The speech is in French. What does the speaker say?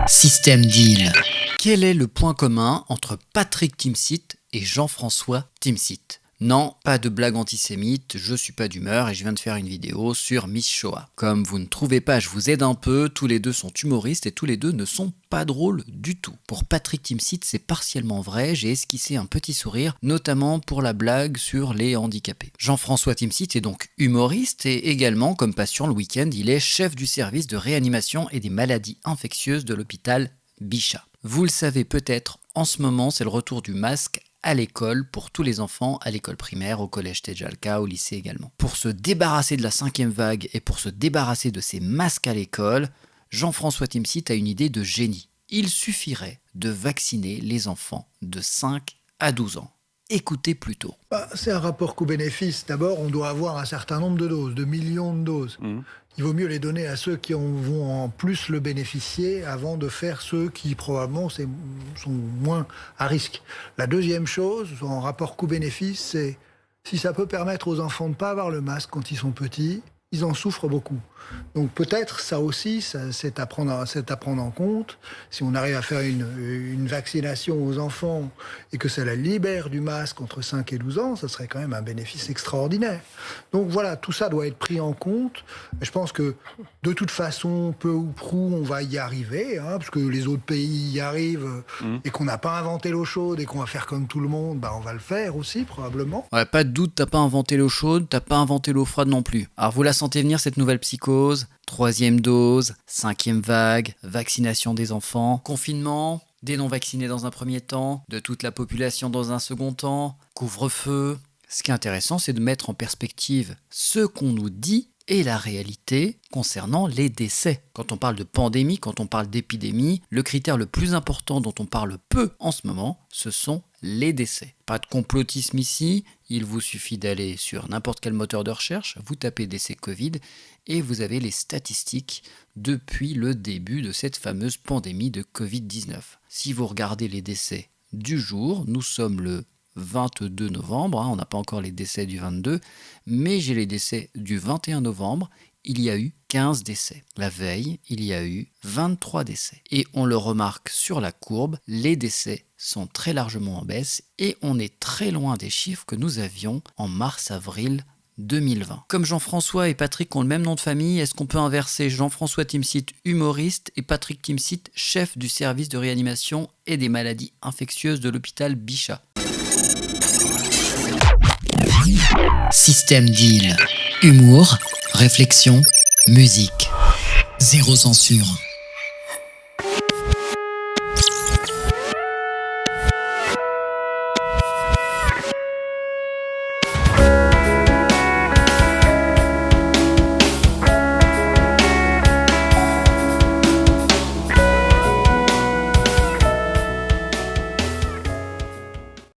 Système Deal. Quel est le point commun entre Patrick Timsit et Jean-François Timsit ? Non, pas de blague antisémite, je suis pas d'humeur et je viens de faire une vidéo sur Miss Shoah. Comme vous ne trouvez pas, je vous aide un peu, tous les deux sont humoristes et tous les deux ne sont pas drôles du tout. Pour Patrick Timsit, c'est partiellement vrai, j'ai esquissé un petit sourire, notamment pour la blague sur les handicapés. Jean-François Timsit est donc humoriste et également, comme passion le week-end, il est chef du service de réanimation et des maladies infectieuses de l'hôpital Bichat. Vous le savez peut-être, en ce moment, c'est le retour du masque à l'école pour tous les enfants, à l'école primaire, au collège c'était déjà le cas, au lycée également. Pour se débarrasser de la 5e vague et pour se débarrasser de ces masques à l'école, Jean-François Timsit a une idée de génie. Il suffirait de vacciner les enfants de 5 à 12 ans. Écoutez plutôt. C'est un rapport coût-bénéfice. D'abord, on doit avoir un certain nombre de doses, de millions de doses. Il vaut mieux les donner à ceux qui vont en plus le bénéficier avant de faire ceux qui probablement sont moins à risque. La deuxième chose, en rapport coût-bénéfice, c'est si ça peut permettre aux enfants de ne pas avoir le masque quand ils sont petits, ils en souffrent beaucoup. Donc peut-être ça aussi, c'est à prendre en compte. Si on arrive à faire une vaccination aux enfants et que ça la libère du masque entre 5 et 12 ans, ça serait quand même un bénéfice extraordinaire. Donc voilà, tout ça doit être pris en compte. Je pense que de toute façon, peu ou prou, on va y arriver, parce que les autres pays y arrivent et qu'on n'a pas inventé l'eau chaude et qu'on va faire comme tout le monde, on va le faire aussi probablement. Ouais, pas de doute, t'as pas inventé l'eau chaude, t'as pas inventé l'eau froide non plus. Alors vous la sentez venir cette nouvelle psychose, 3e dose, 5e vague, vaccination des enfants, confinement, des non-vaccinés dans un premier temps, de toute la population dans un second temps, couvre-feu. Ce qui est intéressant, c'est de mettre en perspective ce qu'on nous dit et la réalité concernant les décès. Quand on parle de pandémie, quand on parle d'épidémie, le critère le plus important dont on parle peu en ce moment, ce sont les décès. Pas de complotisme ici, il vous suffit d'aller sur n'importe quel moteur de recherche, vous tapez décès Covid et vous avez les statistiques depuis le début de cette fameuse pandémie de Covid-19. Si vous regardez les décès du jour, nous sommes le 22 novembre, on n'a pas encore les décès du 22, mais j'ai les décès du 21 novembre, il y a eu 15 décès. La veille, il y a eu 23 décès. Et on le remarque sur la courbe, les décès sont très largement en baisse et on est très loin des chiffres que nous avions en mars-avril 2020. Comme Jean-François et Patrick ont le même nom de famille, est-ce qu'on peut inverser Jean-François Timsit, humoriste, et Patrick Timsit, chef du service de réanimation et des maladies infectieuses de l'hôpital Bichat ? Système Deal. Humour, réflexion, musique. Zéro censure.